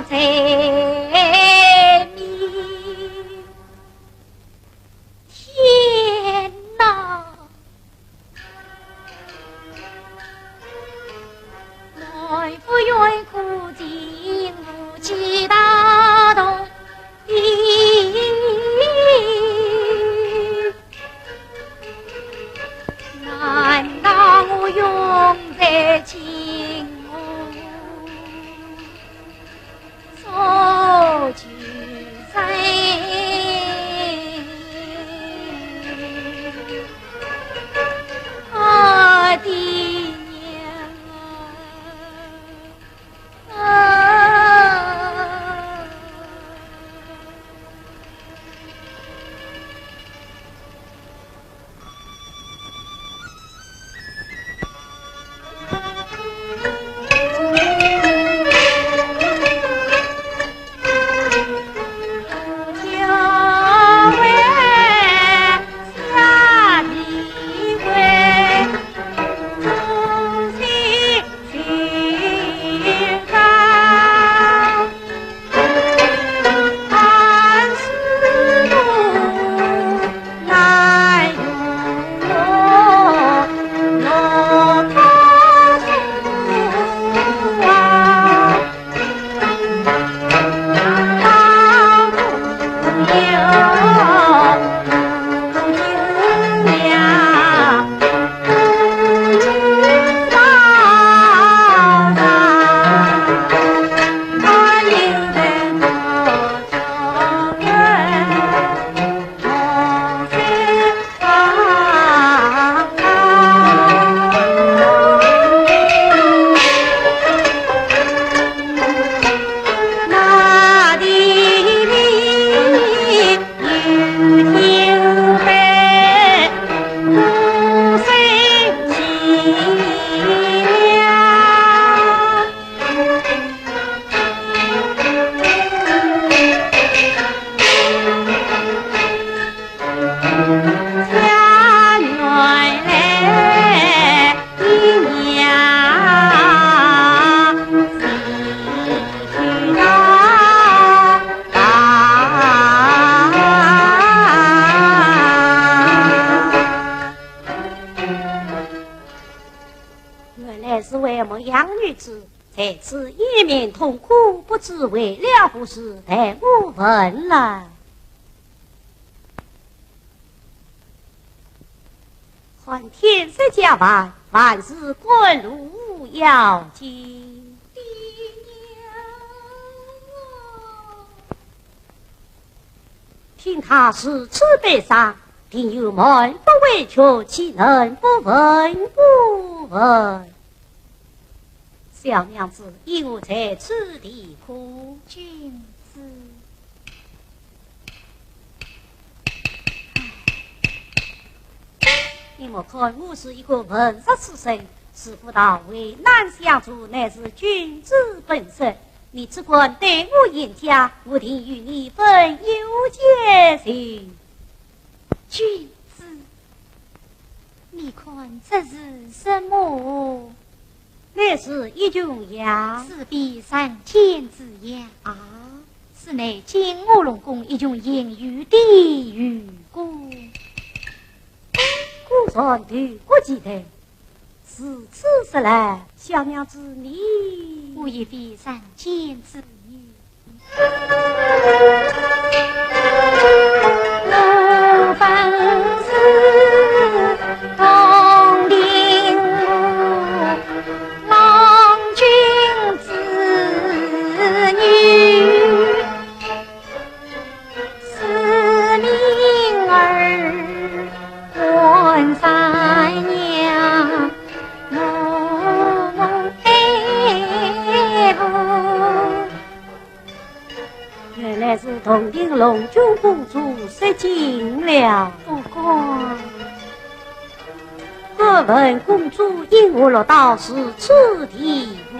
在你。天哪！来不愿苦尽无计打动地，难道我永在情手举在我的娘啊！在此一面痛哭，不知为了不是，待我问来。还天色将晚，万事滚路要紧。爹娘啊！听他是此悲伤，定有门不委屈，岂能不问不问？小娘子，因我在此地哭。君子，你莫看我是一个文弱书生，识不到为难相助，乃是君子本色。你只管对我严加，我定与你分忧解心。君子，你看这是什么？乃是一种药，是比三千之药啊！是乃金乌龙宫一种隐喻的语故。古上对我记得，是此时来，小娘子你，我也比三千之语。我本是东陵郎君子女，是命儿还三娘，我佩服。原来是东陵龙君公主失惊了。不过我问公主因何落到是此地步？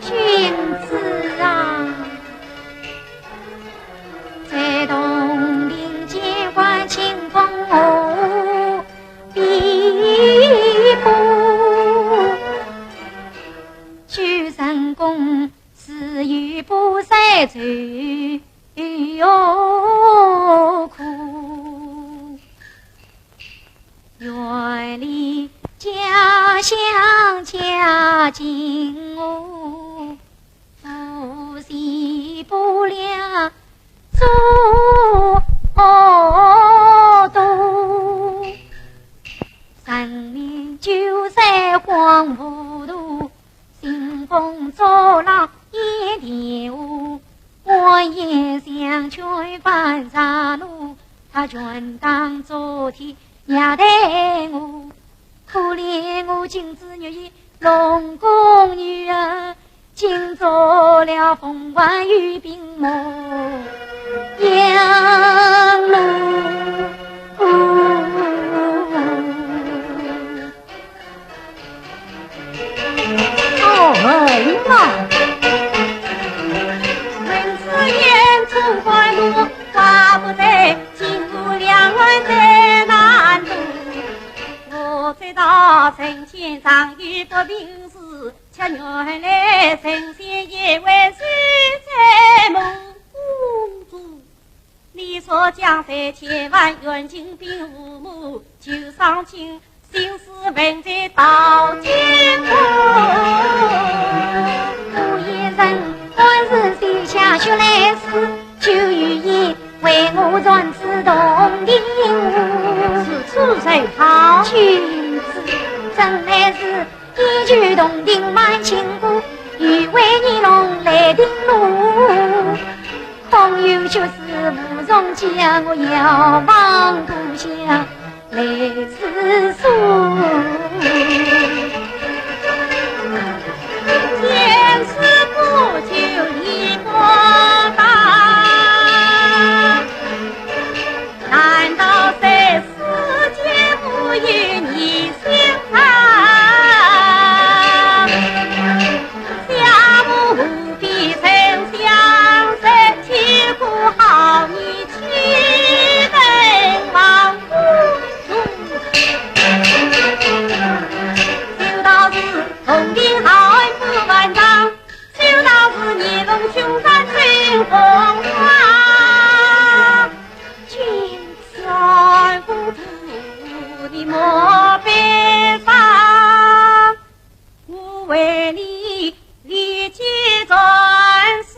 君子啊，在东陵见惯清风我必不居神宫只有不再愁哟苦，远离家乡家境哦，夫妻不良做多，生命就在荒芜途，兴风作浪一点雾，我也想去翻山路，他全当昨天也待我，可怜我今子女儿龙宫女儿，竟做了风冠与病魔杨路。哎呀，文字言出关路，话不得经过两岸在南路。我知道陈先生与不平事，却原来神仙也为是在梦公主。你说江山千万远近并无母，就上情心思问在到天空。我一人本是写下血来诗，就语言为我传至洞庭湖。此处甚好，君子真乃是一曲动听满情歌，欲为你龙来定路。朋友就是无从讲，我遥望故乡来思索。前世不久已过大，难道在世间无与你相看？家母必曾相识，凄苦好你去奔往故中。修道士同病好恩不万丈，修道士你龙胸山吹风花。君子算不出你莫悲伤，我为你立即转世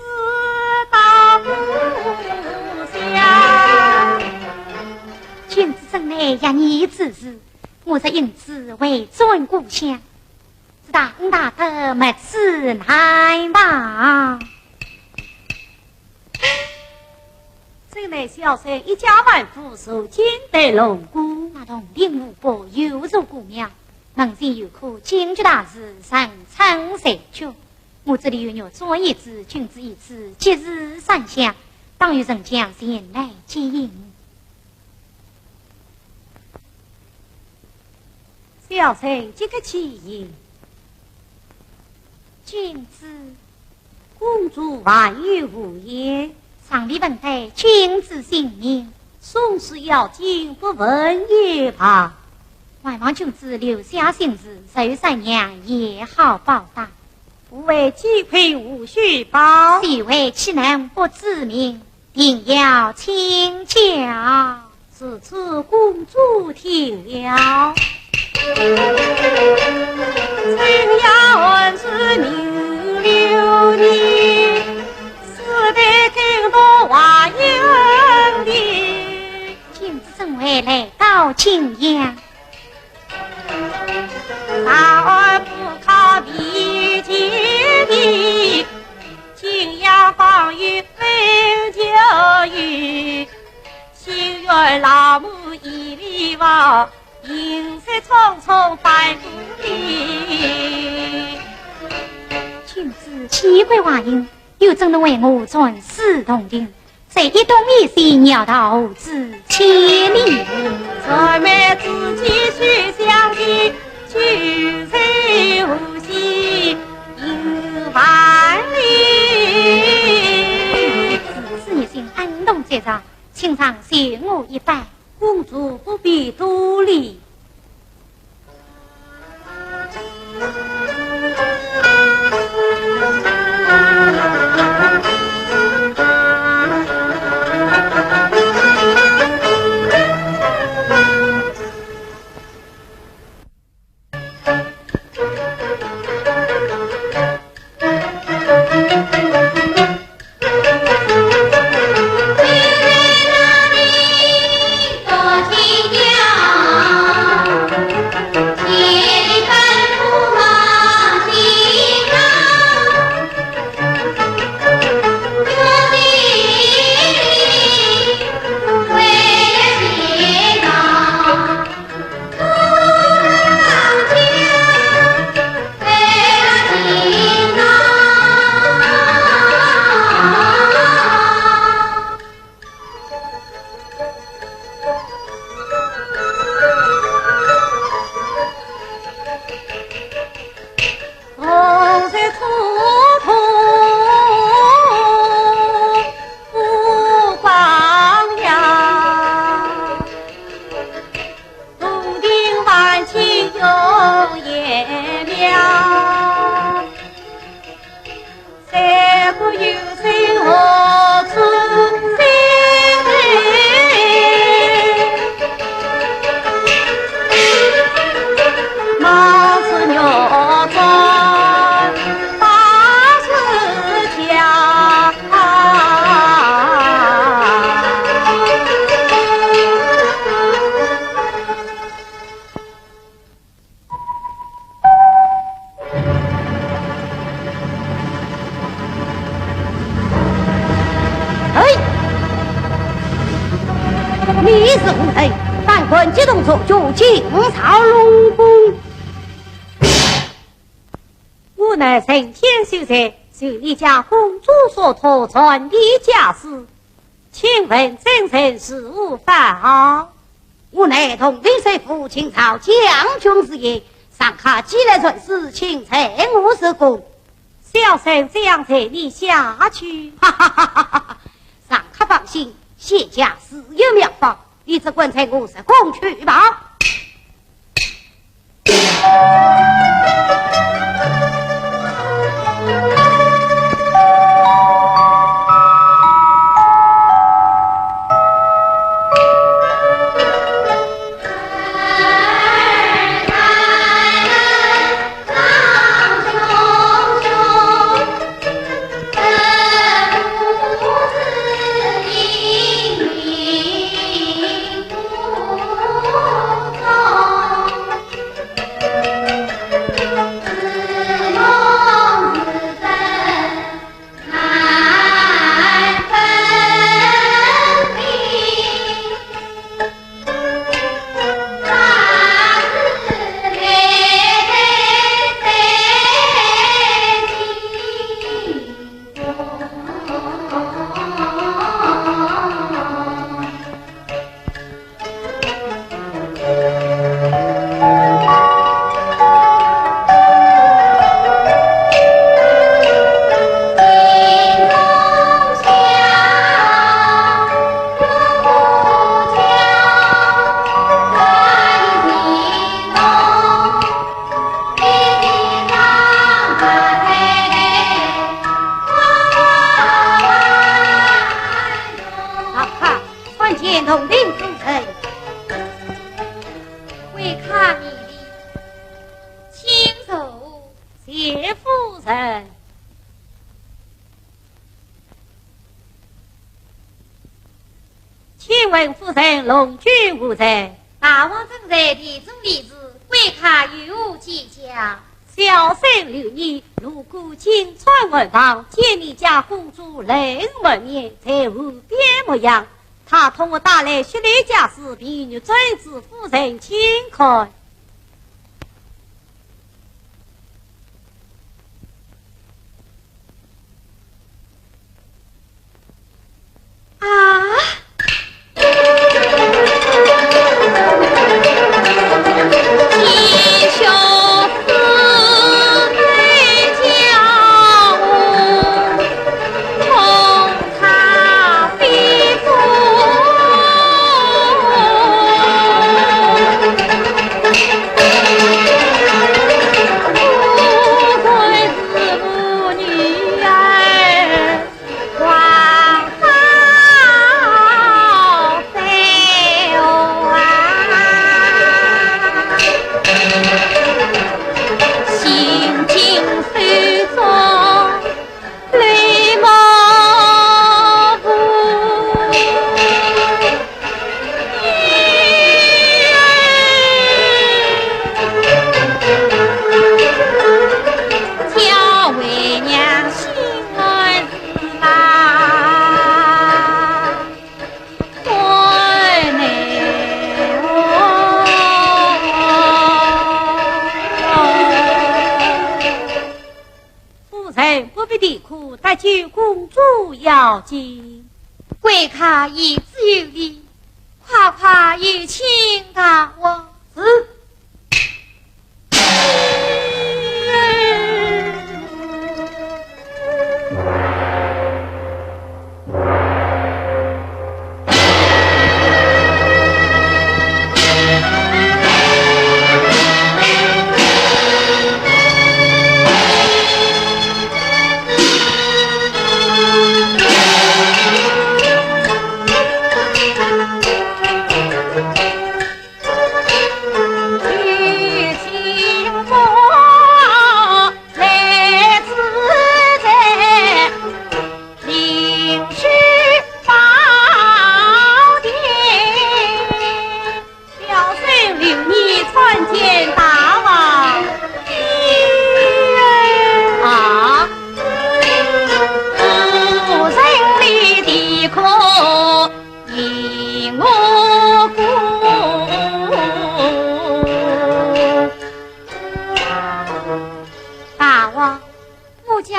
到故乡。君子真乃一年之事，我则因此为尊故乡，只大大的没此难忘。这乃小生一家万户受尽得龙姑，那洞庭湖泊犹如古庙，门前有棵金菊大树，人称三绝。我这里有鸟做一只，君子一只，吉日三相，当有人将前来接应。小生即刻起迎。君子公主万语无言，上礼问得君子姓名，宋氏要紧不问也罢。还望君子留下姓氏，受三娘也好报答。无为鸡亏无须报，谁为其能不知名，定要请教。此次公主听了，真要问是名流的，是得听多话有理。君子怎会来到青阳？大儿不靠比天地，景阳方与分就雨，心愿老母一里望，银色匆匆半故里。君子奇怪话音，又怎能为我传世同庭？谁一动一心，鸟到至千里。姊妹自己去相见，聚财无息有万里。此一心安动在上，请上谢我一拜。公主不必多礼。就进朝龙宫，吾乃承天修才，受你家公主所托传的家事，请问真正是无妨？吾乃同定水父清朝将军之业，上卡既来传世，请承吾是公。小生这样陪你下去，哈哈哈哈哈！上卡放心，谢家自有妙方。你只管在我是公去吧。夫人龙君无在，大王正在地中立子，贵客有无计价？小生留意，如果金川文房见你家公主人文面，才无边模样。他同我打来血泪家事，比女真子夫人请看。啊！这地库带救公主要紧，贵客言之有理，快快有请大王。是。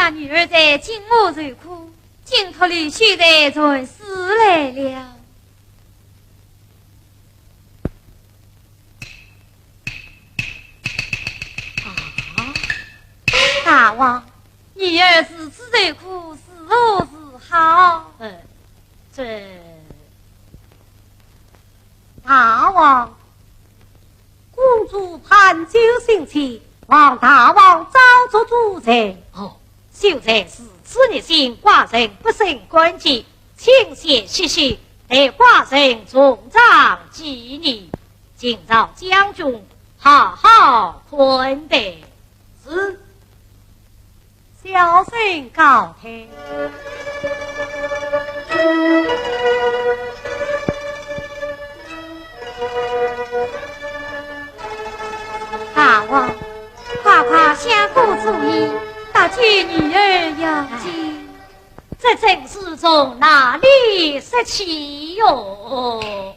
女儿在金屋受苦，金托里现在才死来了。大王，女儿如此受苦，是何是好？这大王，公主盼救心切，望大王早做主裁。秀才是此日心，寡人不胜关切，请先歇歇，待寡人从长纪念。今朝将军好好宽待。是。小声告退。大王，快快相顾注意，大举女儿要紧。这正是从哪里说起哟？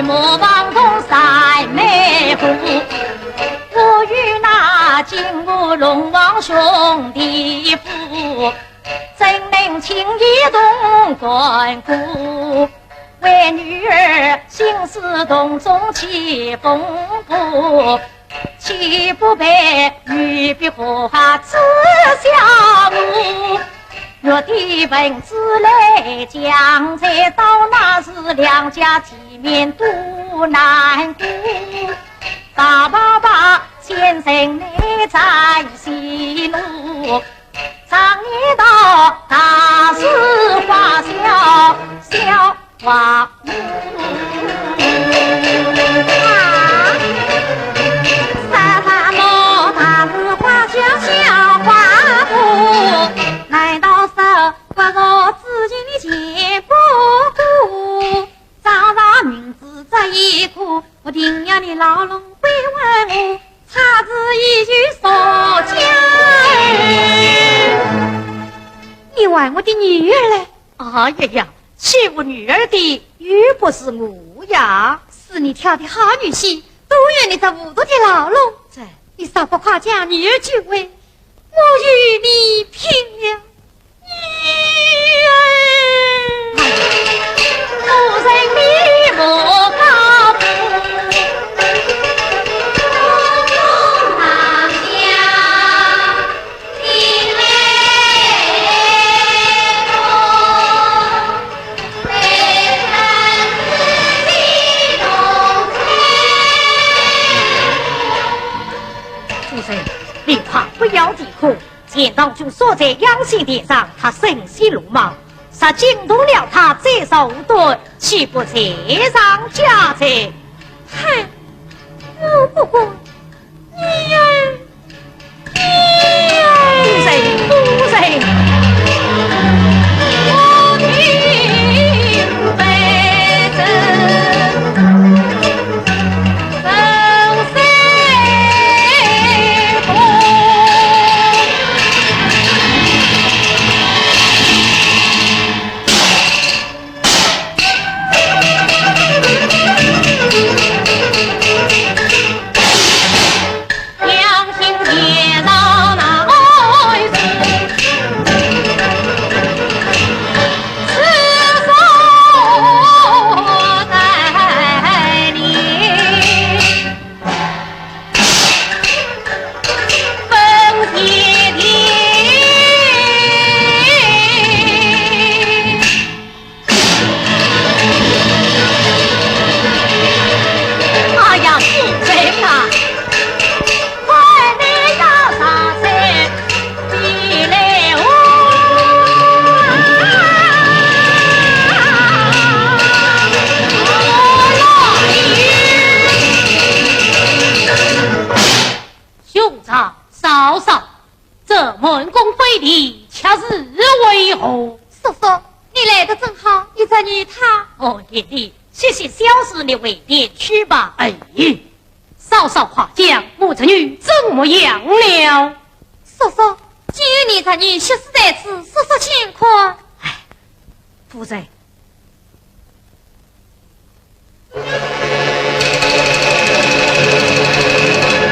莫忘东山美妇，我与那金乌龙王兄弟夫，真能情义动关顾，为女儿心思洞中起风波，岂不被玉璧花赐下我？若的本子来讲，才到那时两家见面多难过。大爸爸先生来在西路，常言道大事化小，小化无。难道是不若自己的前不顾？早上名字这一哭，我定要你牢笼归问我，差之一句说家。你问我的女儿嘞？哎呀呀，欺负女儿的又不是我呀，是你挑的好女婿，都愿你这无度的牢笼。你少不夸奖女儿就位，我与你拼了！夫人你莫高步，堂下你来多，来看自己龙才。夫人，你怕不要地哭。见到就锁在阳西殿上，他生息鲁莽，杀惊动了他，这手段岂不再上加罪？嗨，我不过你儿，夫人，我听北征。门宫非礼，恰是为何？叔叔，你来的正好，你这女她。哦，爷弟，谢谢小事，你回殿去吧。哎，稍稍夸奖，我这女怎么样了？叔叔，既然你这女血死在此，叔叔情况。哎，夫人。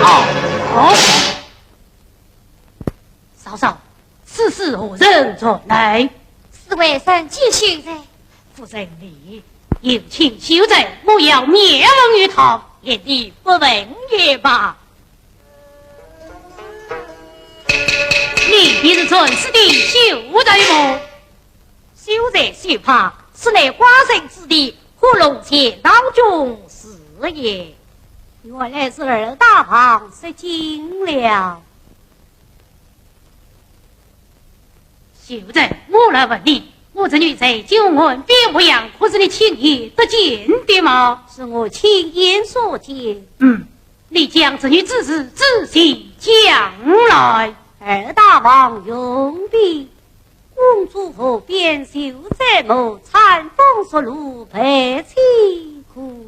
哦。嫂嫂，此事何人传来？是外甥继续在。夫人你有请休在，莫要面问于他，也你不问也罢。你是准时的休在么？休在休怕，是乃花生之地，火龙前当中是也。原来是二大房失惊了。就在我来问你，我这女在九门边模样，可是你亲眼得见的吗？是我亲眼所见。你将这女之事仔细讲来。二大王用笔，公主河边秀在我，残风xuất路白凄苦。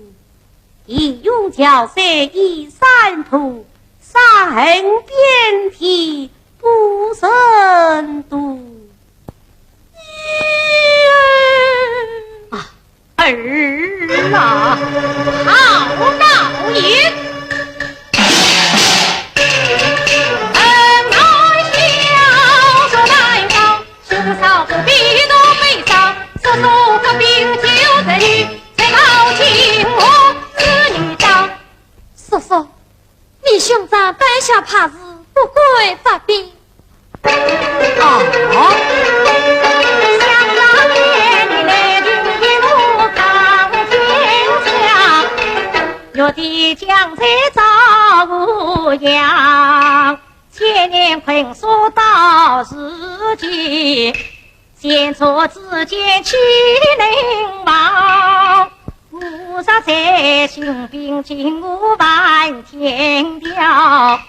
英勇交赛一山图，杀痕遍体不胜度。儿啊，好闹也！恩爱笑说来高，兄嫂不必多悲伤，叔叔隔壁就这女，才抱起我子女当。叔叔，你兄长胆小怕事，不归发兵。啊！必将在照无恙，千年困锁到世间，先错之间岂能忘？菩萨在心并尽无半天条，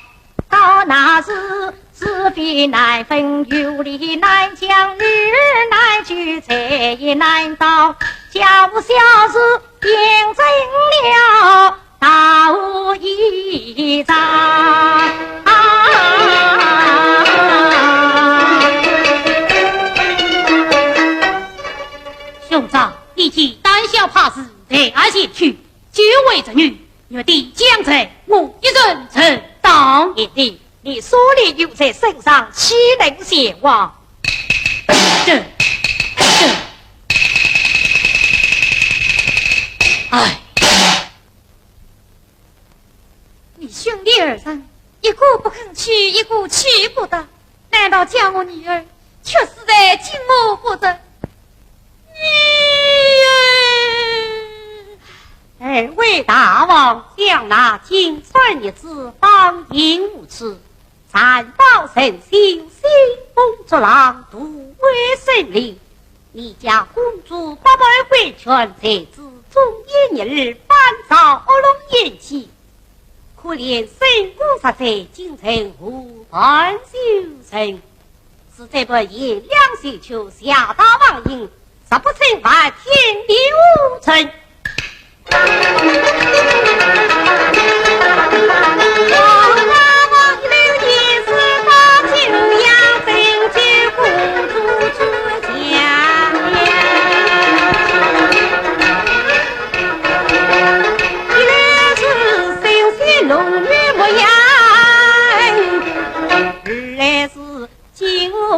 到那时是非难分，有理难讲，日难聚，财也难到，家务小事变成了大无一章。兄长，你既胆小怕事，在俺前去，就为这女，若地将在我一人承当一地。你所里有在身上，岂能前往？哎，你兄弟二人，一个不肯去，一个去不得，难道叫我女儿却死在金木不得？二位大王将那金川一子当应无耻，残暴神心，兴风作浪，独为神灵。你家公主不为回权，才知终一日反遭恶龙眼起，可怜神功实在，京城无伴修成，实在不以两手求下大王应，实不成犯天地无成。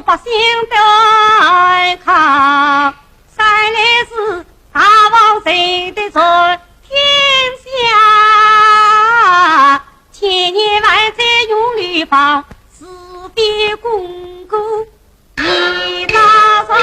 百姓对抗，三来是大王谁的在天下，千年万载永立方，四壁巩固一大山。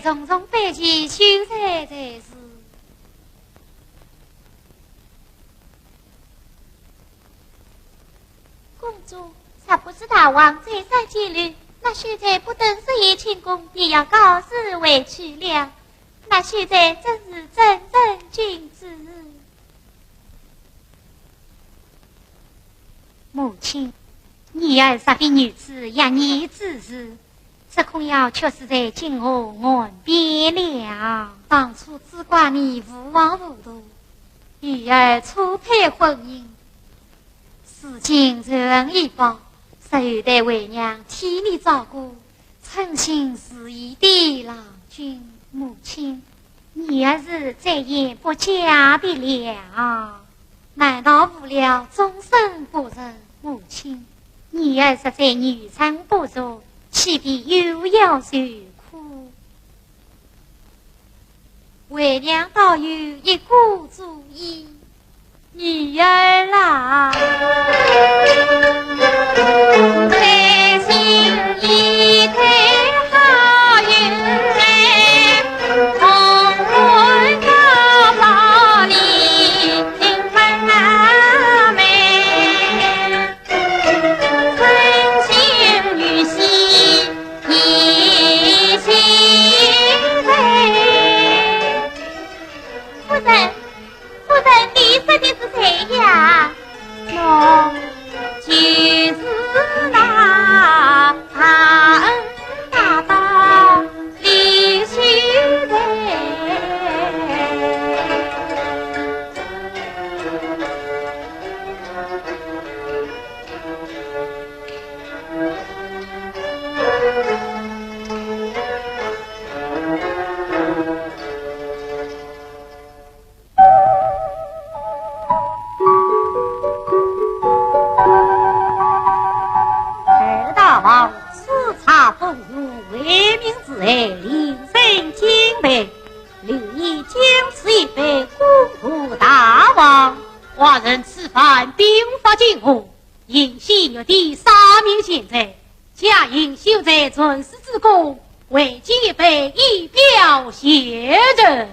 种种悲喜修才才是。公主，才不是大王再三纪律，那现在不等是一庆功，也要告示为去了。那现在真是正人君子。儿杀非女子，养你之事，这恐要却是在今后岸边了。当初只怪你无往无度，女儿初配婚姻，事情人已报，实得为娘替你照顾，诚心实意的郎君。母亲，你儿是再也不嫁的了，难道无了终身不仁？母亲，你儿实在女产不足，岂必又要受苦？为娘倒有一个主意，女儿啦，开心一台好运。华人此番兵发进攻，引西岳的三名贤贼，假引秀在尊师之功，为今一杯以表谢人。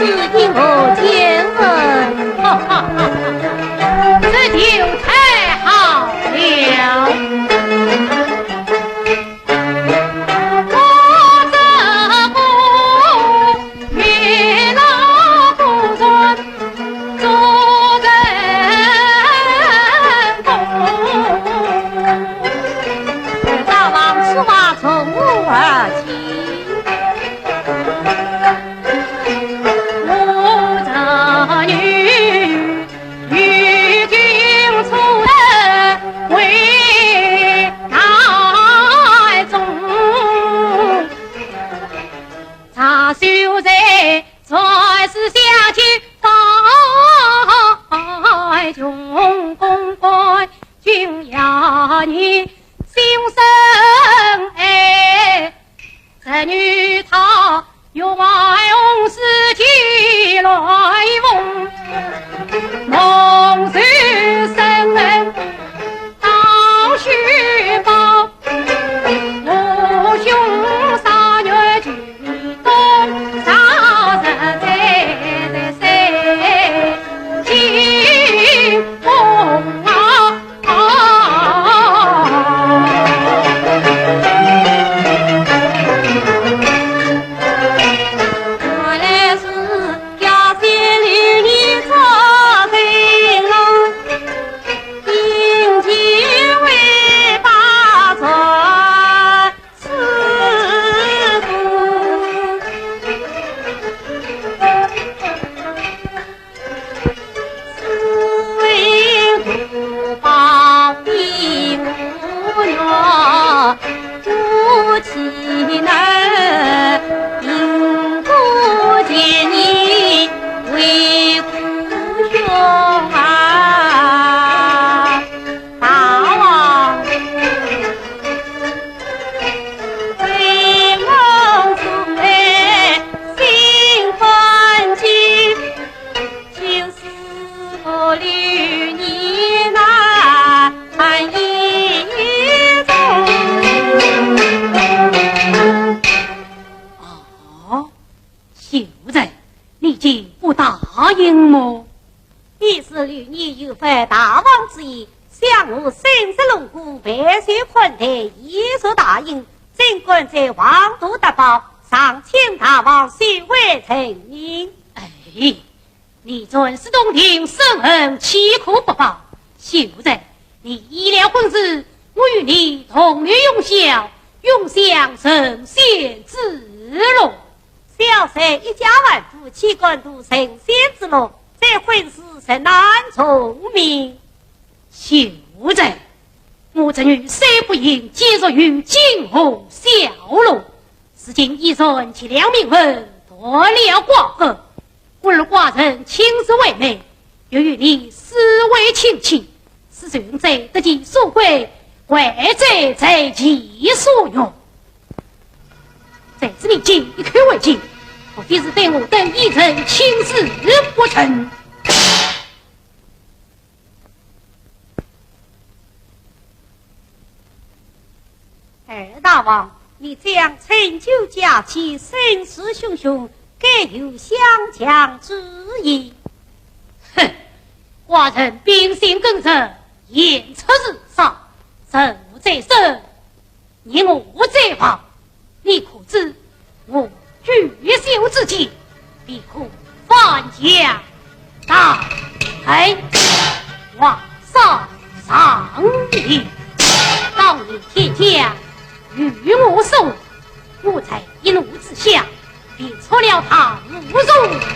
是因我见闻，哈哈哈，这就太好了。你是与你有犯大王之意，想我深色龙骨，白雪款待，一说答应，尽管在王都达报，上请大王修为成名。哎，你尊师洞庭，深恩岂可不报？秀才，你医疗婚事，我与你同日永宵，永享神仙之乐。小婿一家万夫，岂敢度神仙之乐？这婚事甚难从命。秀才，我这女虽不应，皆属于金红小路。如今一人其两名分，夺了寡妇，故而寡人亲自为媒，又与你私为亲戚，是存在得其所归，贵者在其所用。在此你今一口为敬，无非是对我等一人轻视不成。二大王，你这样成就佳期，声势汹汹，该有相强之意。哼，寡人秉性耿直，言出日上，人无在身，你我在旁，你可知我举袖之际，必可翻江大海，往上上礼，当你天下与我手，我才一怒之下，便出了他侮辱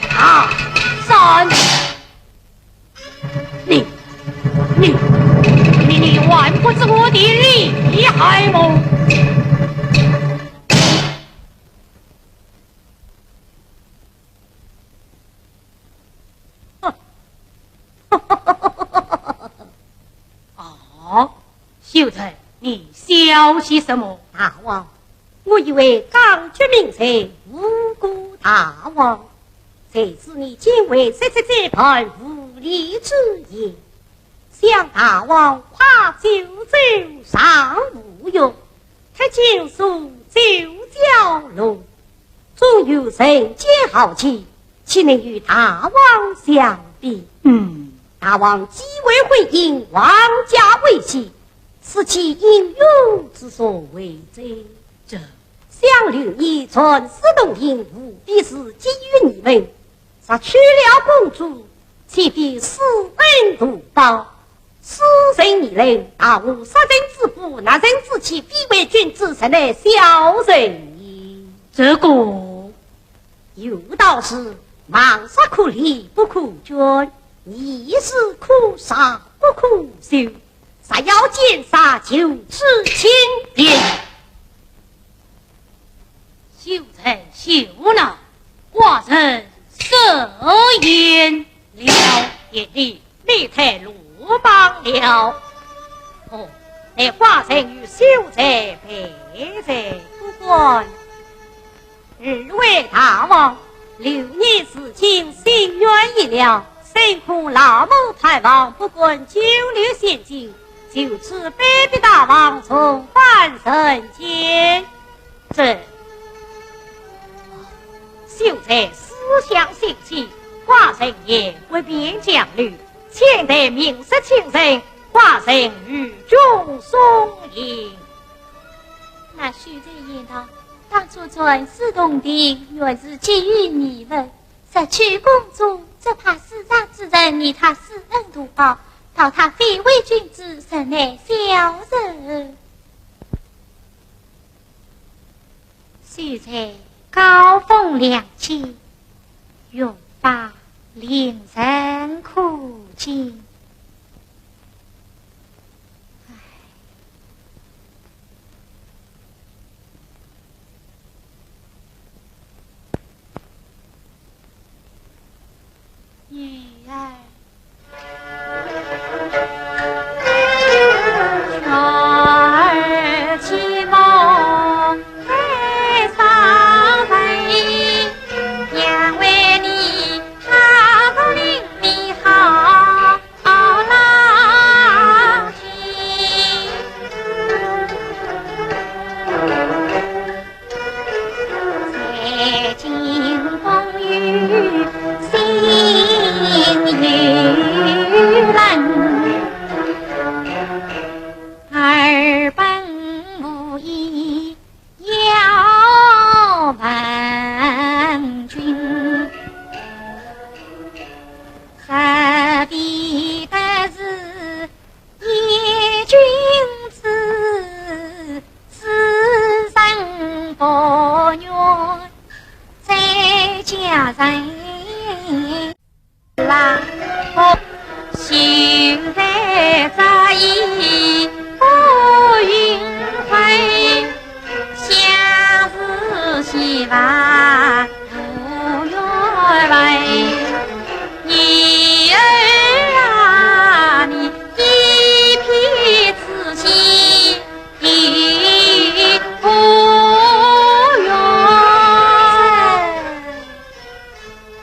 他山。你还不知我的厉害吗？哦，秀才，你笑些什么？大王，我以为刚决名才无辜大王，才知你竟为说出这番无理之言。想大王夸九州上无用，他尽数九角龙，总有人间豪气，岂能与大王相比？大王既为回应王家威胁，此其应有之所为者。这想留你存私动营，务必是给予你们。杀去了公主，岂必私恩图报？私人你人，大无杀人之父，拿人之妻，必为君子生的小人也。这个有道是：忙杀可立，不可捐；逆事可杀，不可休。杀要见杀，就此轻便。秀才秀呢，寡人设言了，眼里你太鲁邦了。哦，那寡人与秀才陪在不管。日为大王，留你事情心愿已了，深恐老母太王不管久留现今，就此卑鄙大王重返人间。这秀才思想兴起，寡人也不便将虑，前代名士情人，寡人与众松迎。那秀才言道：当初传私洞庭，原是给予你们，杀去公主，这怕世上之人以他施恩图报，讨他非为君子，实乃小人。秀才高风亮节，用法令人可敬。女儿儿期梦太伤悲，娘为你他不令你好郎听，在经风雨心雨冷，儿本无意要问君，何必得是一君子，此生不愿再家人。啦，秀才早已不云飞，相思希望不愿为。女儿啊，你一片痴心已不愿。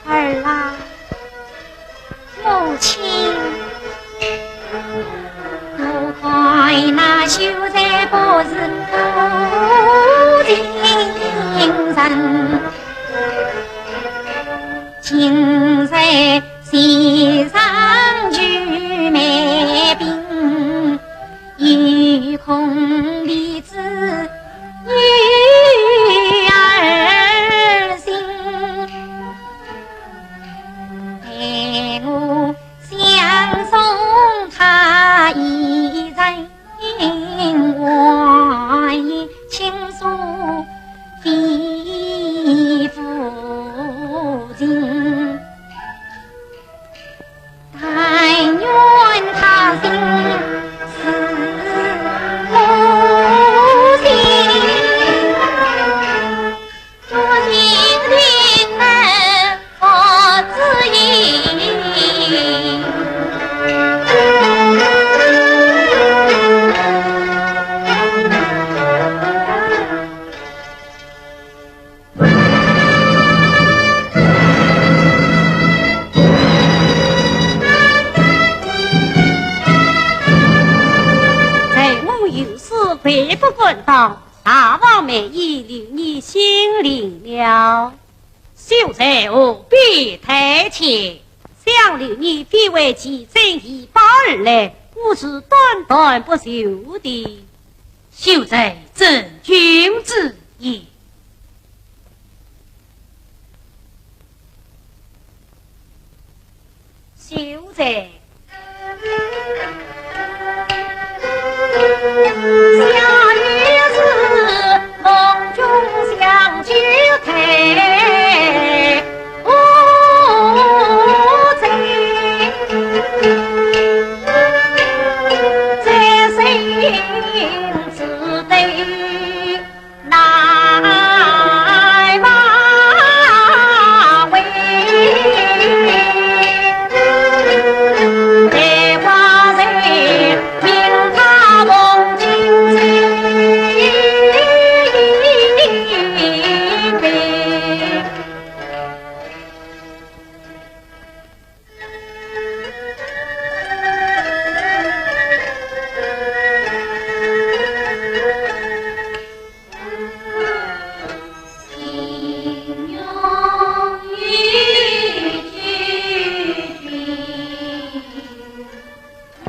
儿啦，母亲，我看那秀才不是苦情人，今在席上举美兵，有空立志女儿心，陪我相送他一人，我已倾诉肺腑情，但愿他心似无心，如今天能我自意。回不滚道，大王美意留你心领了。秀才何必太怯？想留你非为其正义报而来，吾是断断不休的。秀才正君子也。秀才，下女子梦中相聚台，在心只对难挽回。在花人命他梦境悲。情永与君梦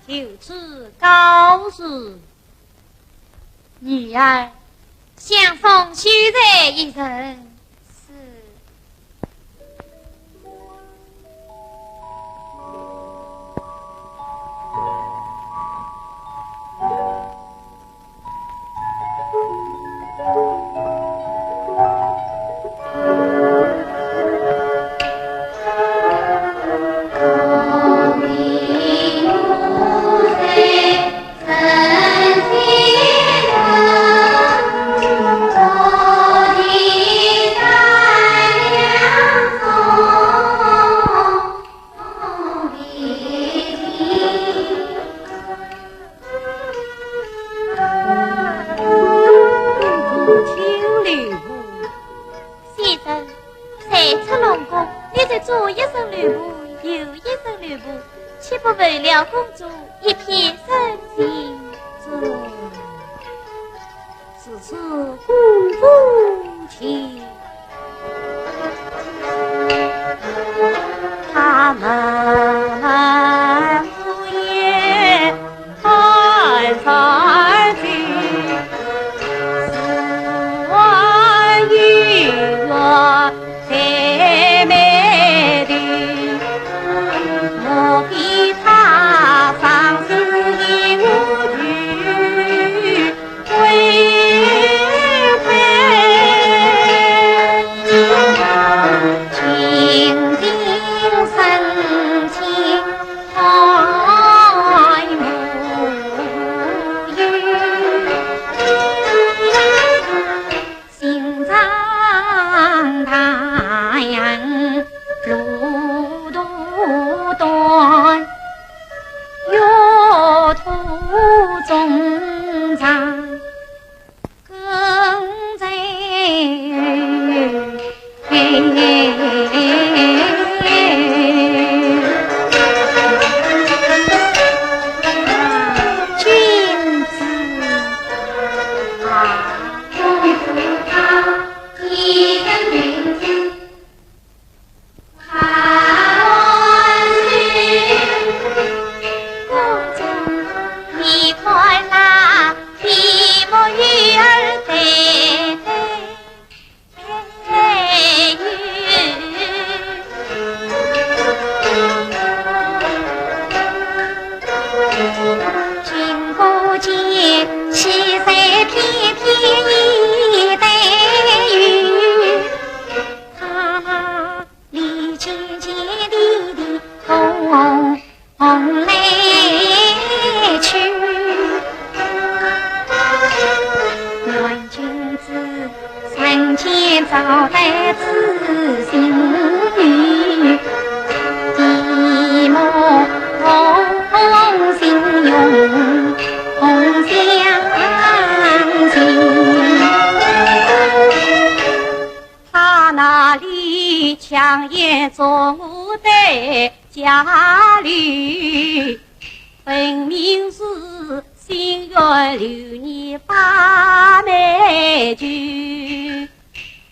就此告示。女儿相逢须在一人。是。秋柳舞，先生，才出龙宫，你在左一身吕布，右一身吕布，岂不为了公主一片深情？此次公主情，他们无言看三句。太美的，莫比他伤心的无惧为陪，情定深情爱无语，心肠太阳路途短，月途中长更在君子公主她一个名字公主，你快拿闭目鱼儿对君不见西山片片一带雨，他离渐渐地红来去，愿君子三千招待知心女，寂寞相爷做我的家侣，分明是心愿留你把美酒，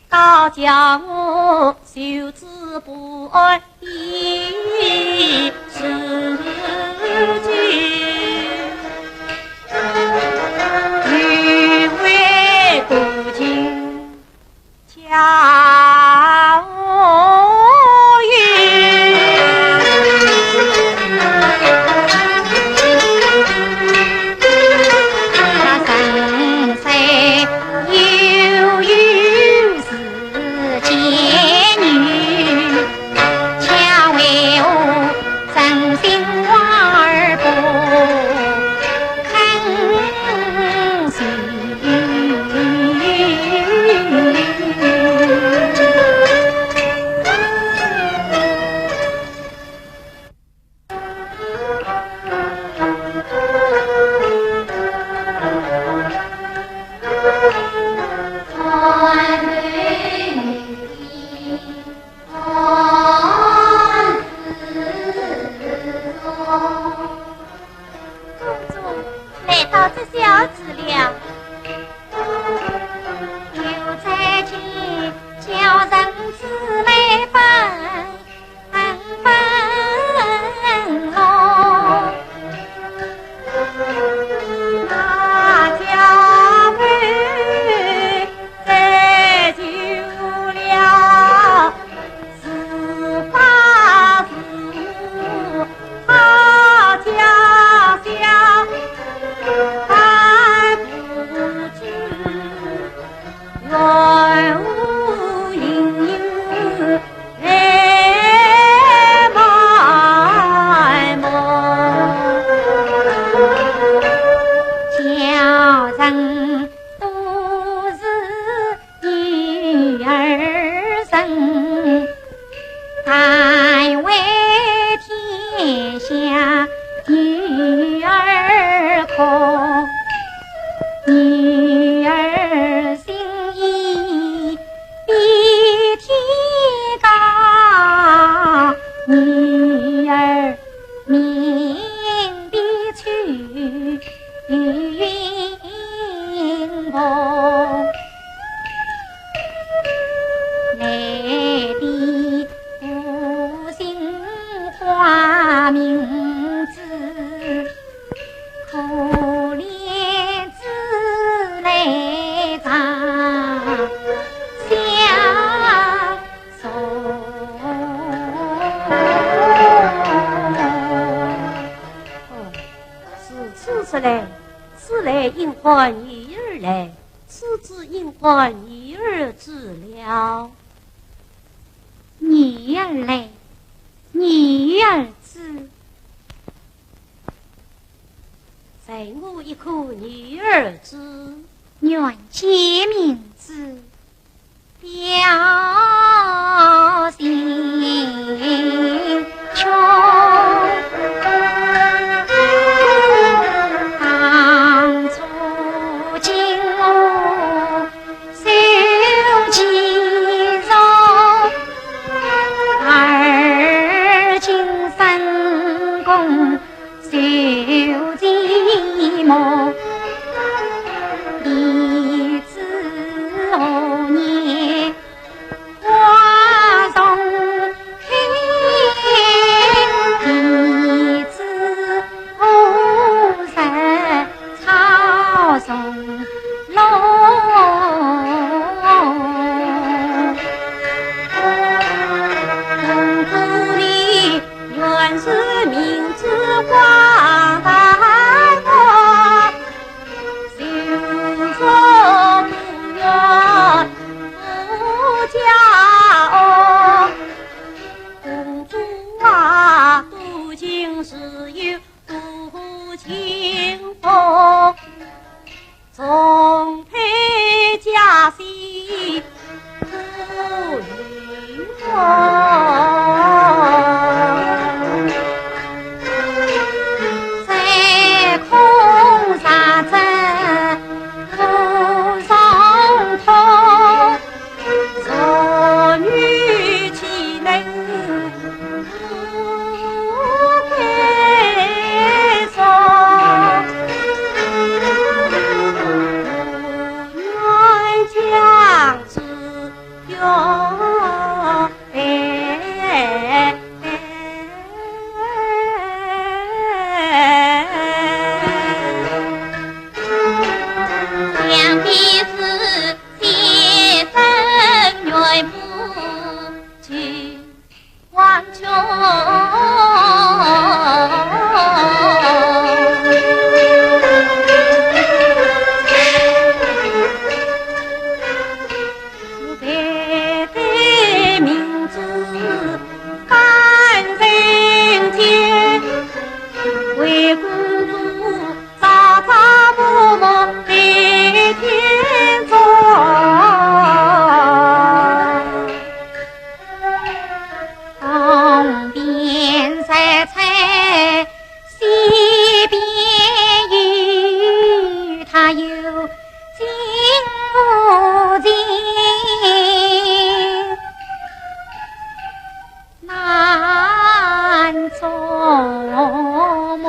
倒叫我羞耻不安一时句。欲为故今家无语，那生岁有余是贱女，恰为我真心话儿不肯来到这小子了，又在见叫人姊妹分喽。那家妹在就了，是发是他家乡还不知，来无应有来埋没。叫人都是女儿身，爱为天下女儿可，女儿心意比天高，女儿命比去云薄，来的无心花名字，可怜自来长相守。此次来，此来应唤女儿来，此次应唤女儿治了。女儿来，女儿知，在我一颗女儿之愿借名字表心胸。当初经我受其辱，而今分公受寂寞，一知何年花重开，一知何时草重落。公主你原是明知光大国，修说不愿夫家哦。公主啊，如今是有多情风，重配佳婿不与我。在空沙镇路上头，少女岂能里公主朝朝暮暮在天中，东边采采，西边雨，它有尽不尽，难捉摸。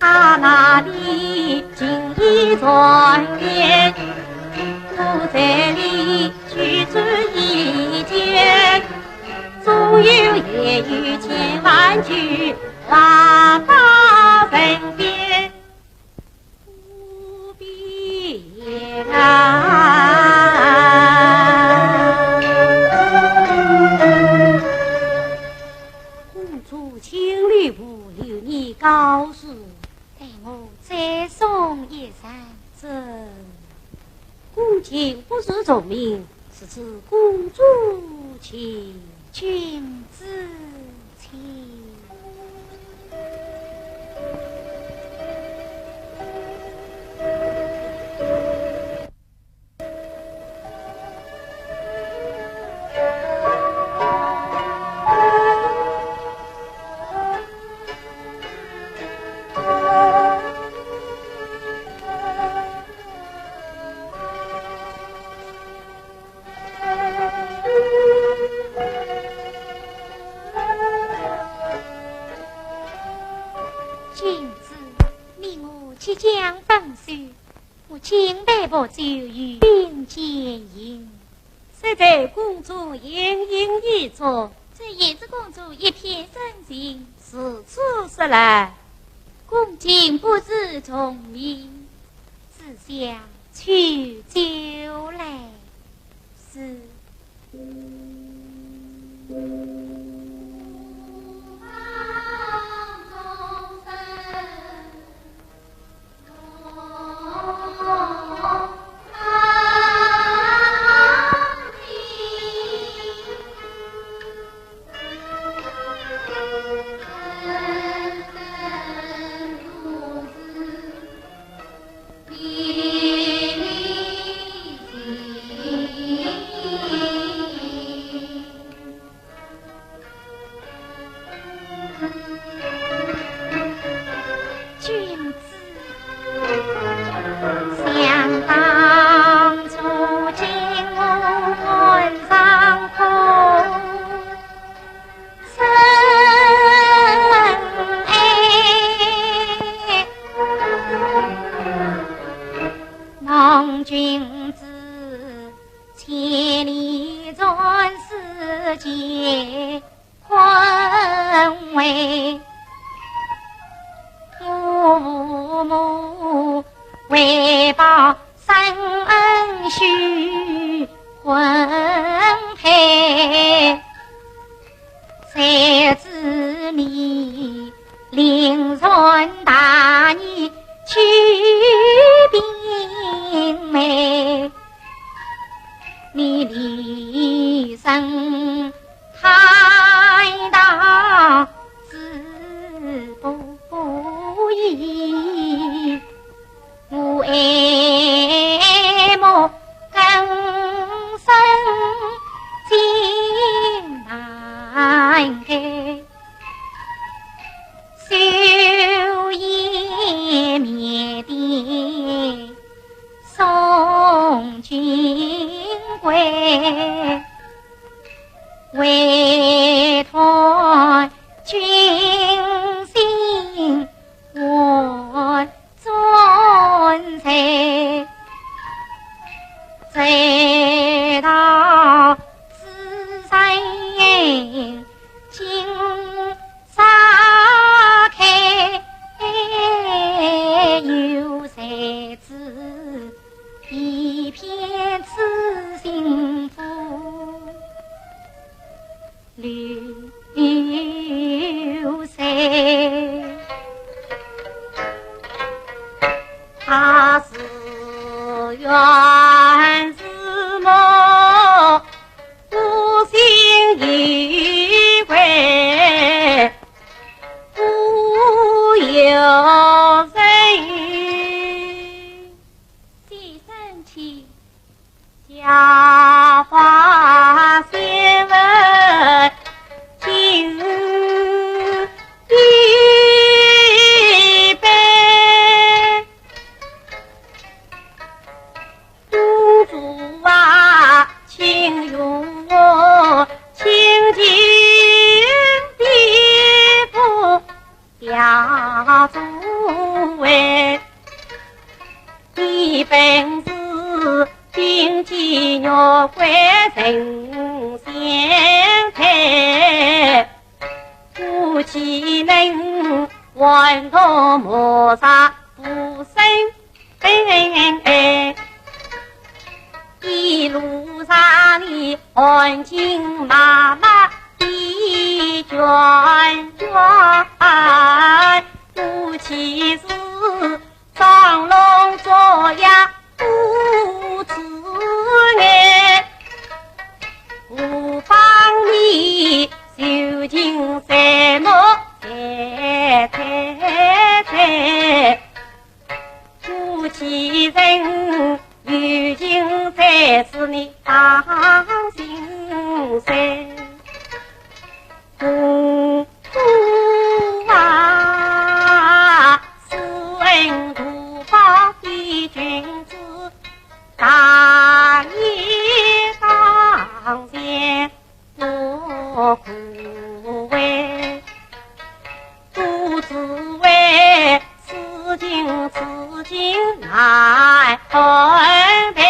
他那里锦衣传言。公卿不是聪明，是此公主请君子请。不就与并肩饮，谁在公主盈盈一坐，这也是公主一片深情。是此说来，公瑾不知聪明，只想取酒来。是。君子千里转世间宽慰，父母为报生恩须婚配，才知你凌晨大义去并美，你离生太大自不易，我爱慕更生情难改，修业灭定送君归，为托君心我尊才，直到此生今撒开，有谁知一片痴心腹，留谁？他是缘是梦，无心一回，无有人。既生气，佳话先闻，今日一杯。公主啊，请容我亲近地府表诸位，你本是金鸡鸟会神仙配，夫妻能玩同谋杀不生悲，一路上你含情脉脉一卷卷，夫妻是上龙捉鸭也是你当心酸。公主啊，斯文土法的君子，大义当先，我不为，不知为此情难分配。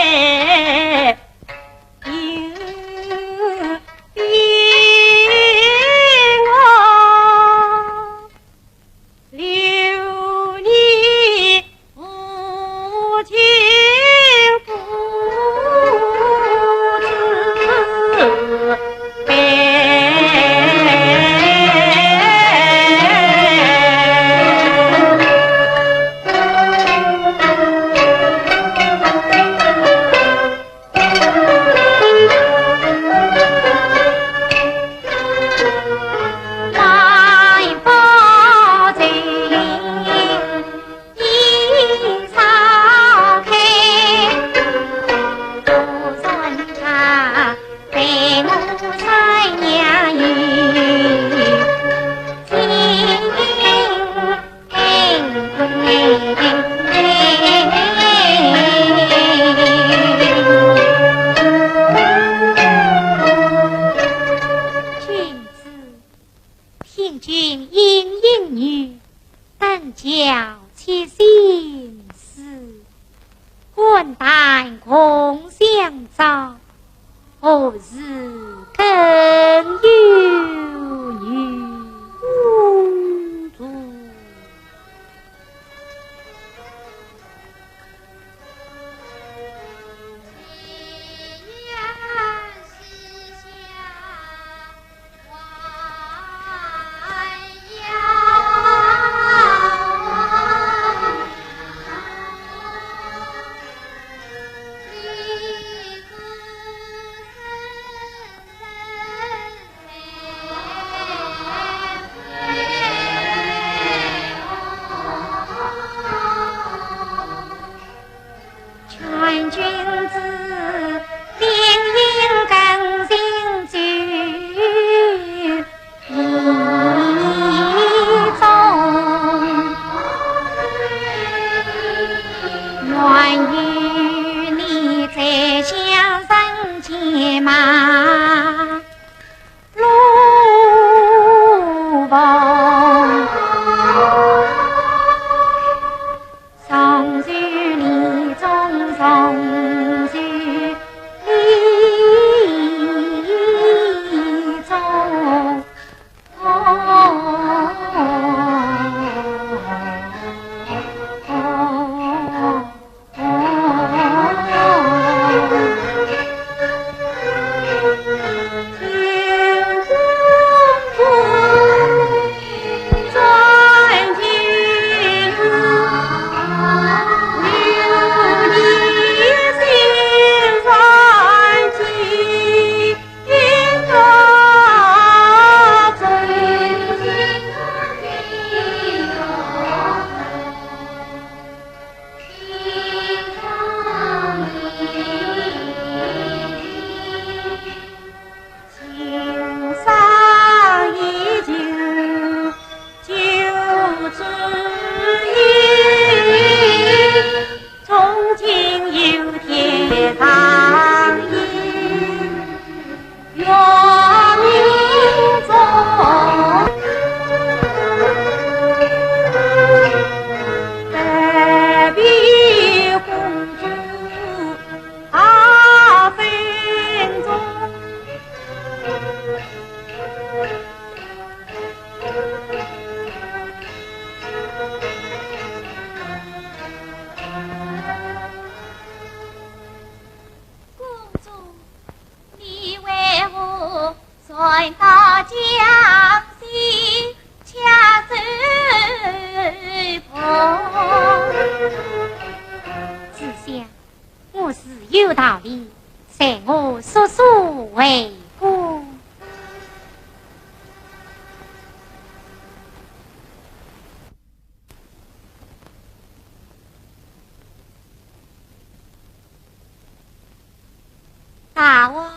大王，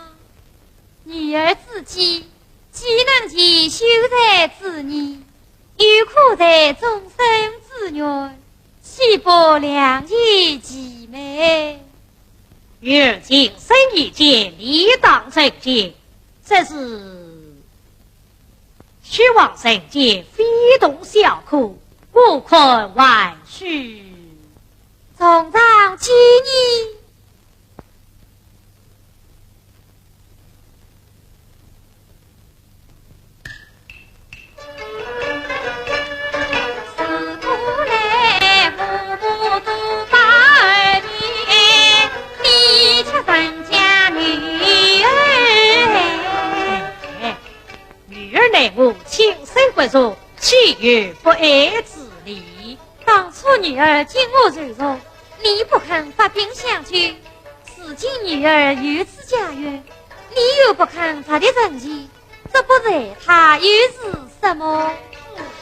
女儿自己既能尽修财之意，又苦在终身之虐，岂不良言其美？女儿今生一见，理当正见，这是虚妄神界，非同小可，无困万绪。从长计议。我亲生不如，岂有不爱之理？当初女儿经我柔弱，你不肯发兵相救；如今女儿有此家园，你又不肯他的成绩，这不在他又是什么？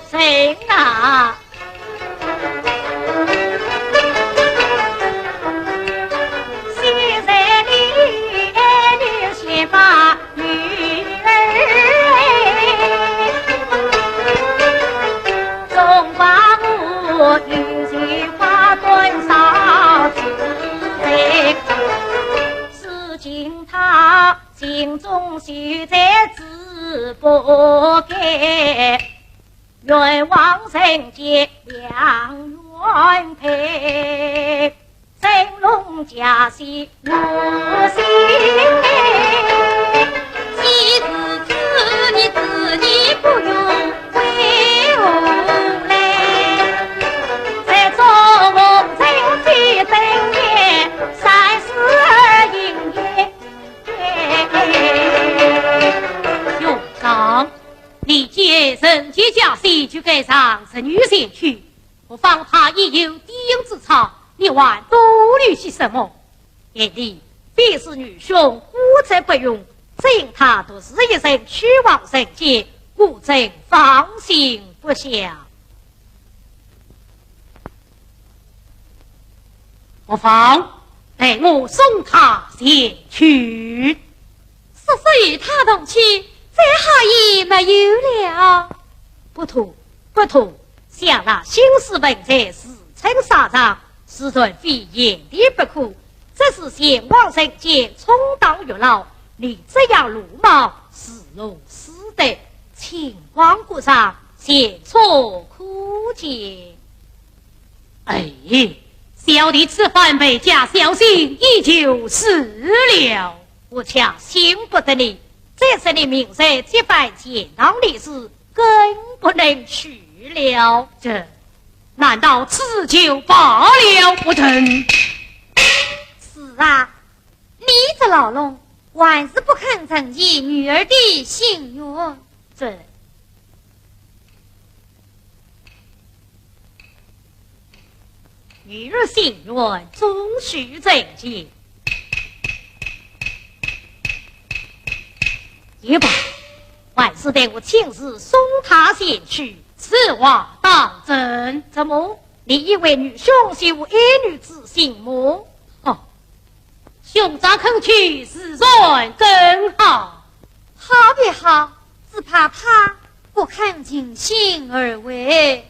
谁啊？现在你爱女先把女我有句话端上自在，是今他心中修在自不改，愿望人间两元配，真龙家喜无心爱，妻子子你自己不用为我来。正月32营业，兄长，你既人皆家谁就该上子女先去，不妨他亦有低音之长，你还多虑些什么？眼里非是女兄无责不用，正他都是一人去往人间，故正放心不下。不妨待我送他先去，说是与他同去，再好也没有了。不妥，不妥！像那新式文才自称沙场，实在非言地不可。这是先王人间充当月老，你这样鲁莽，是辱师德，情况过上，险错可见。哎。小弟此番被家小心，依旧死了。我恰信不得你，这是你明日结拜见当烈士，更不能去了。这难道此就罢了不成？是啊，你这老龙还是不肯承继女儿的心愿。这女儿心愿终须正接，也罢，万事待我亲自送他先去，此话当真。怎么？你以为女兄是无爱女之心么？哦，兄长肯去，自然更好。好别好，只怕他不肯尽心而为。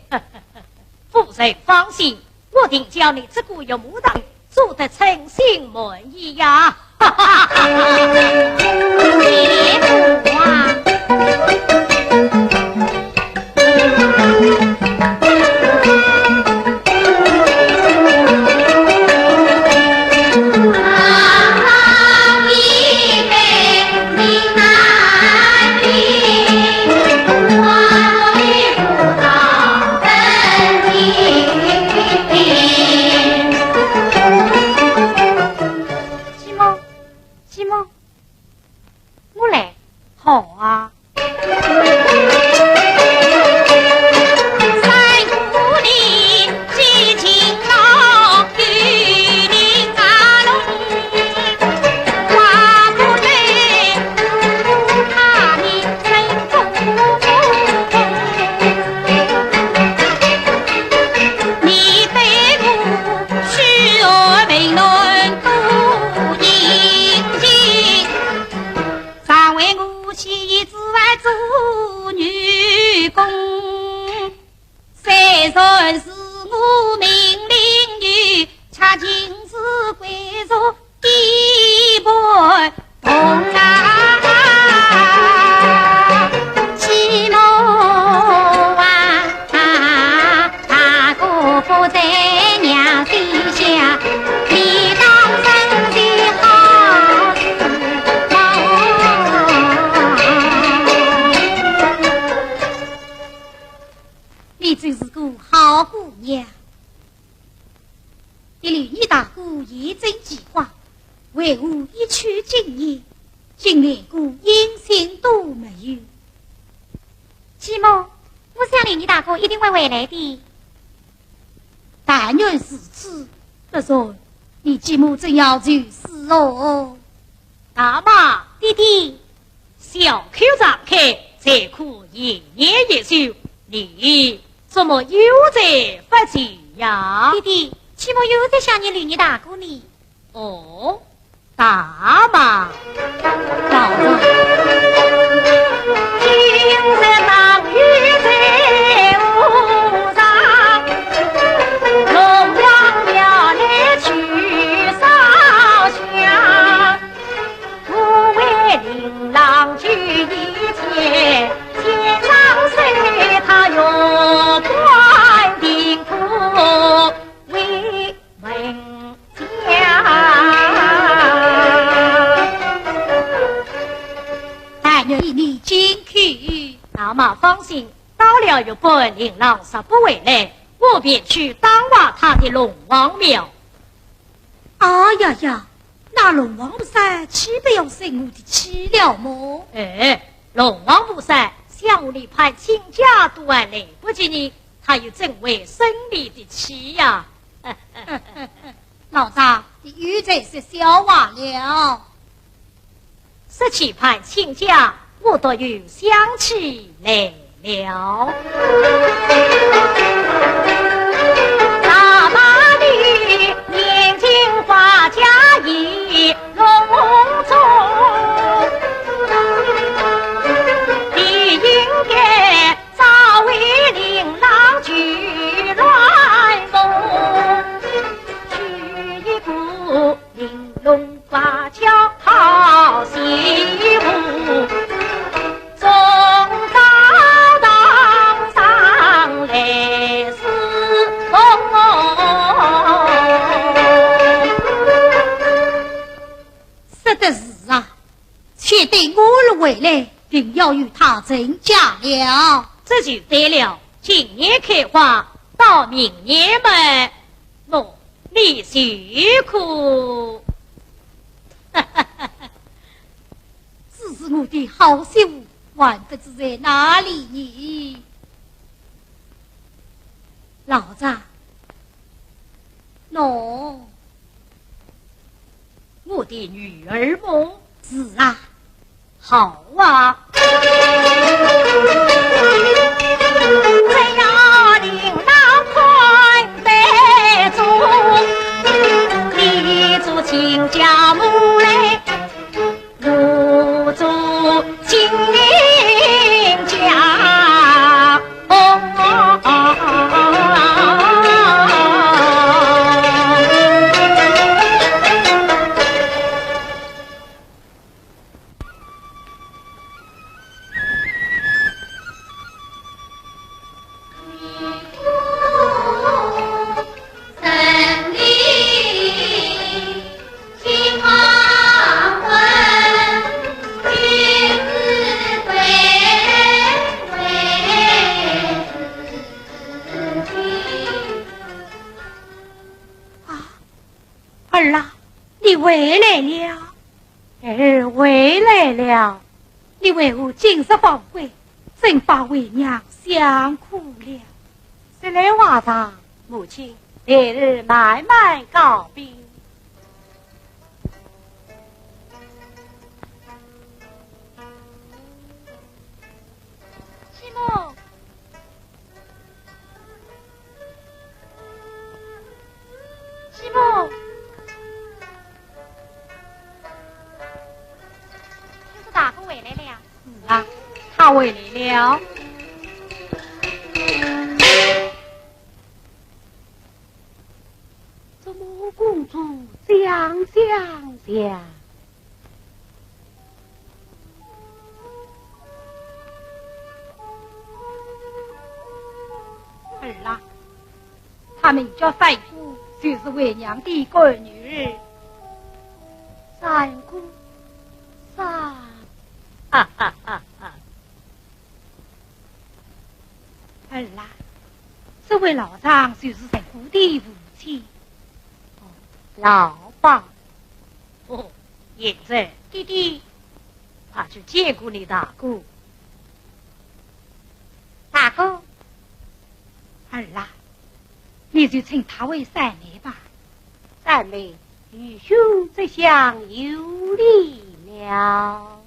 夫人放心。我定叫你这个有牡丹做得称心满意呀！哈哈哈别不啊！好啊！为吾一去今夜，竟连个音信都没有。继母，我想你大哥一定会回来的。但愿是此。不然，你继母怎要去死哦？大妈，弟弟，小口张开，才可延年益寿。你怎么又在发急呀？弟弟，继母又在想你你大哥呢。哦，大妈，老子今日忙于在屋上，龙王庙里去烧香，我为琳琅聚一切，天上随他用关定土为门但愿你进去。大妈放心，到了日本琳琅实不回来，我便去当瓦他的龙王庙。哎呀呀，那龙王菩萨岂不要生我的气了么？龙王菩萨向我里派请假都还来不及呢，他又怎会生你的气呀？老张，你又在是笑话了。17派请假，我都有想起来了。大马里年轻花甲一隆重，你应该早为琳琅聚乱梦，娶一个玲珑花轿好媳妇，终到当上来是是的是啊，且等我回来，定要与他成家了。这就对了。今年开花，到明年嘛，你辛苦。只是我的好媳妇，还不知在哪里呢？老张，喏，我的女儿梦是啊，好啊，只要琳琅宽百种，你做亲家母来，我做亲家。儿啊，你回来了。儿回来了，你为我今日访回，真把为娘想苦了。是来话上，母亲连日慢慢告病。继母，继母，就是大哥回来了。是啊，他回来了。怎么公主想？儿啊，他名叫三姑，就是为娘的闺女儿。三姑，哈哈哈哈！儿啊，这位老丈就是三姑的父亲。老爸，哦，现在弟弟怕去见过你大哥。大哥，儿啊，你就称他为三妹吧。三妹与兄这厢有礼了。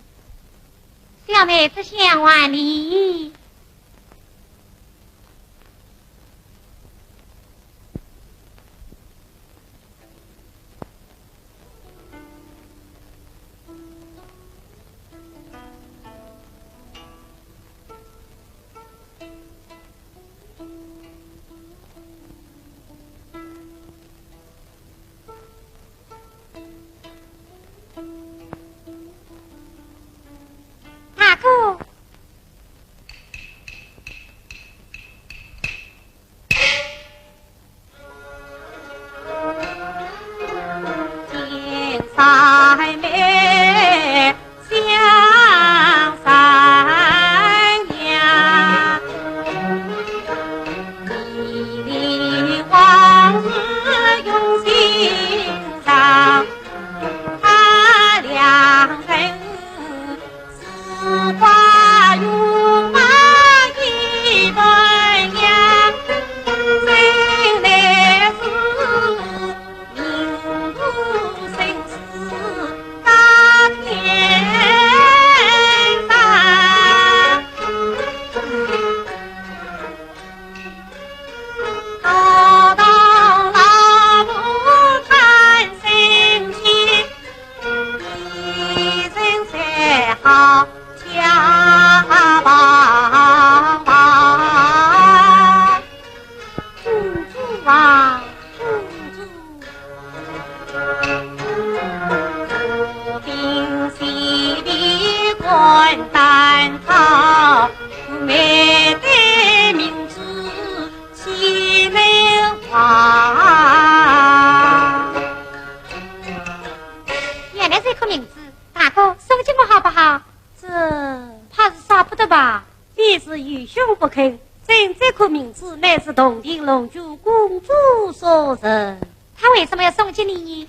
小妹子想万里。大哥，见三妹相三娘，你的往事永心上，他两人花拥抱一对娘，真乃是名不生死大天上，高到老母谈心情，一人才好家邦邦，公主啊公主，平息的滚蛋草，没得名字岂能忘？原来这颗名字，大哥送给我好不好？这怕是舍不得吧？必是与兄不肯，真这颗名字乃是洞庭龙珠公主所生。他为什么要送给你？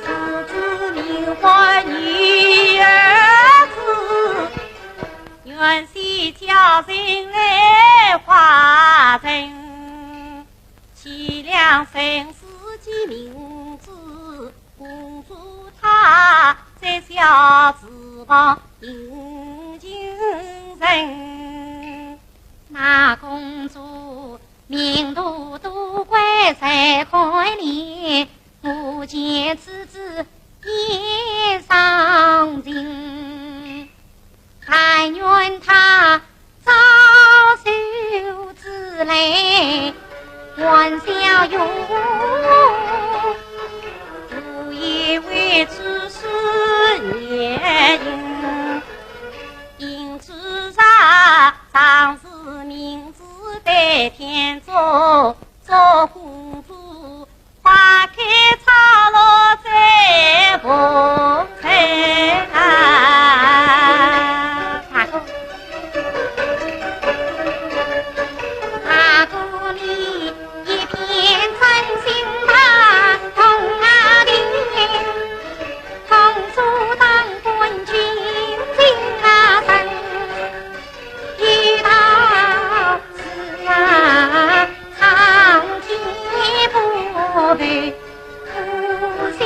此子名唤女儿子，愿系家人来化成，凄凉生死及名字，公主她在小翅膀迎亲人。那公主名都都怪在怀里，不见此子也伤心，但愿他早受之累，欢笑容，不以为此事原因，因此上是名字在天中，做公主花开草落在风尘啊。大哥你一片真心大同啊的，同主当官军进啊身，一道是啊长天不配苦心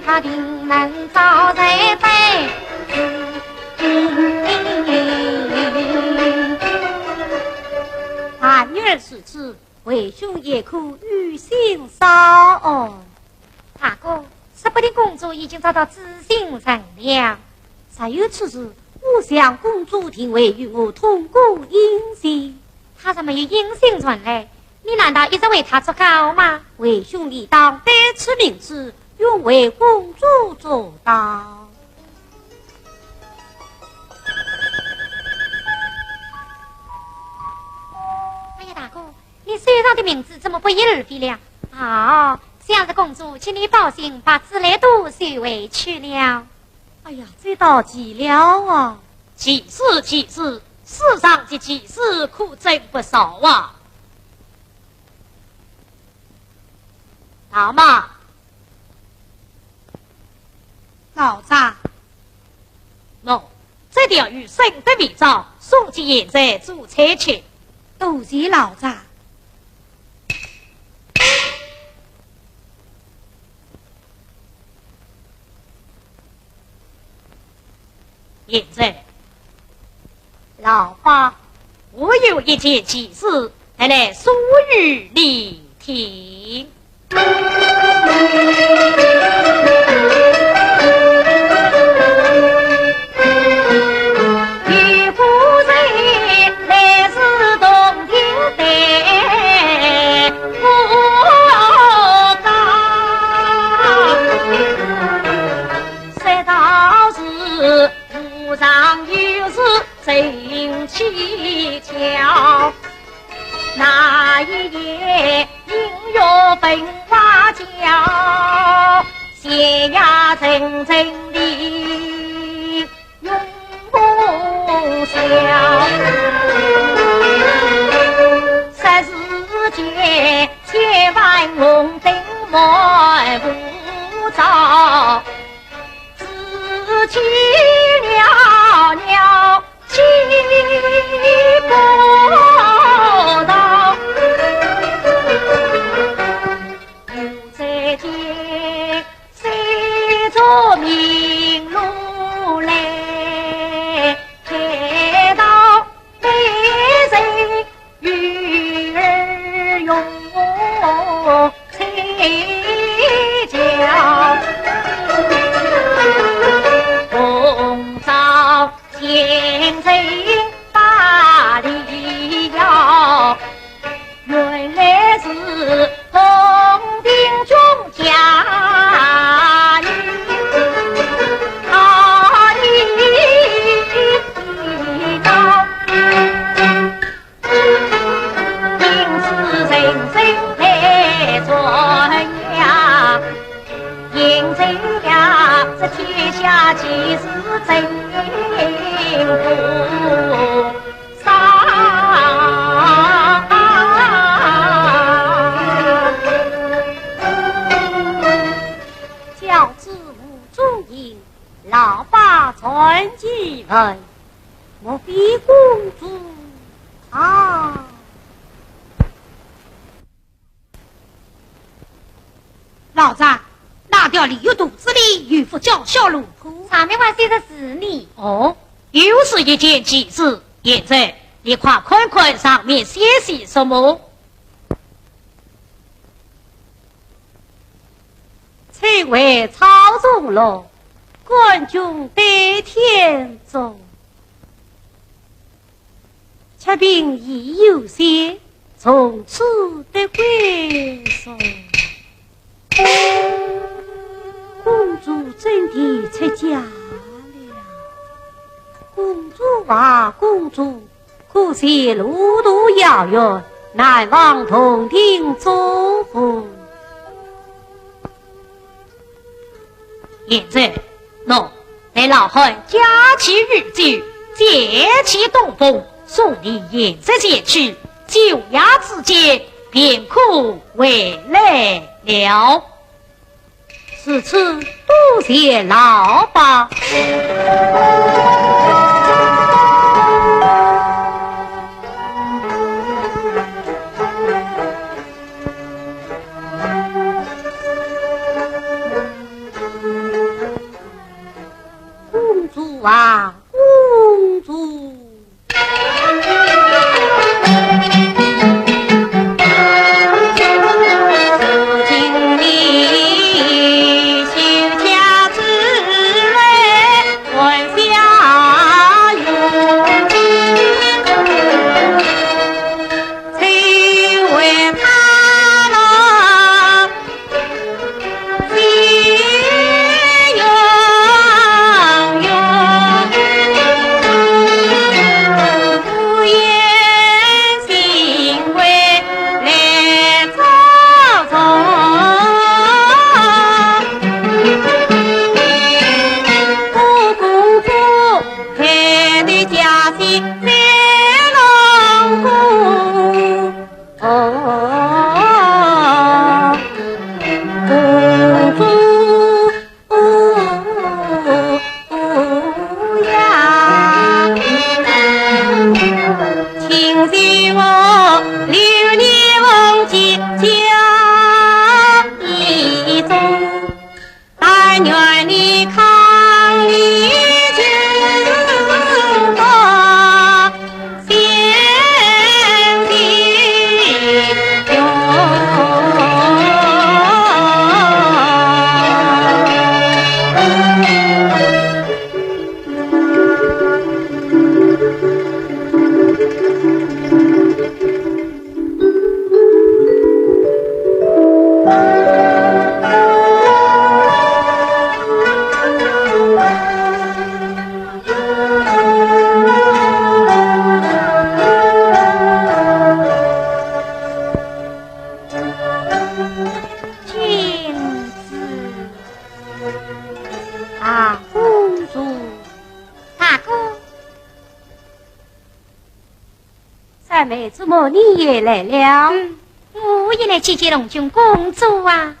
他定能早在在。俺女儿此次为兄也可与心稍哦。大哥，说不定公主已经找到知心人了。才有此事，我想公主定会与我同共饮食。她怎么有音信传来？你难道一直为她作稿吗？为兄理当得此名字，愿为公主做到。哎呀，大哥，你手上的名字怎么不翼而飞了？哦，向着公主，请你放心，把字来都收回去了。哎呀，这道急了啊！奇事奇事，世上的奇事可真不少啊！好嘛，老丈，喏，这条与神的密诏送进现在主差去。多谢老丈。现在，老爸，我有一件急事，还来说与你听。与夫人来自东京的我家，谁道是府上有事真蹊跷，那一夜音乐本花轿，斜呀阵阵的涌笑，霎时间千万红灯满不着，只见袅袅起波涛，又再见谁着明路来，看到美人鱼儿拥翠脚，红枣前程把里摇，原来是红顶中家女，他一道，因此人生来传呀，认真呀，这天下其实真不教子无中音，老爸传记问，莫非公主啊？老丈，那条鲤鱼肚子里渔夫叫小奴仆，上面还写的是你。哦，又是一件急事。现在你快看看上面写些什么。才为操纵了，官军得天中，且凭已有些，从此得归顺。公主真的出嫁了，公主啊公主，可惜路途遥远，难往同庭作伴。现在，喏，待老汉驾起御酒，借起东风，送你沿着前去，酒压之间，便可回来了。此次多谢老爸。公主啊，公主。下妹，怎么你也来了？我也来接接龙君公主啊。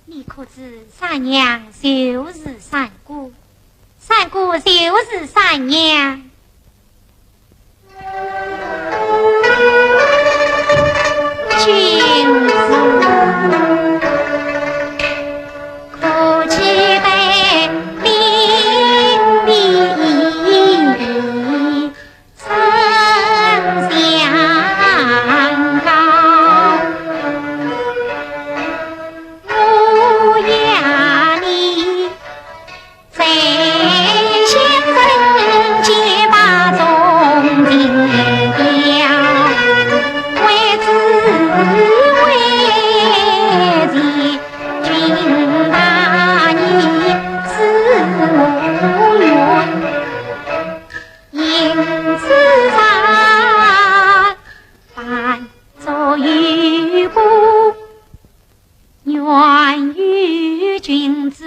你可知三娘就是三姑，三姑就是三娘。君子可期待邻里曾相告，我呀你在先生结巴中定了，为子为弟君大义是我愿，因此上凡作于故，愿与君子。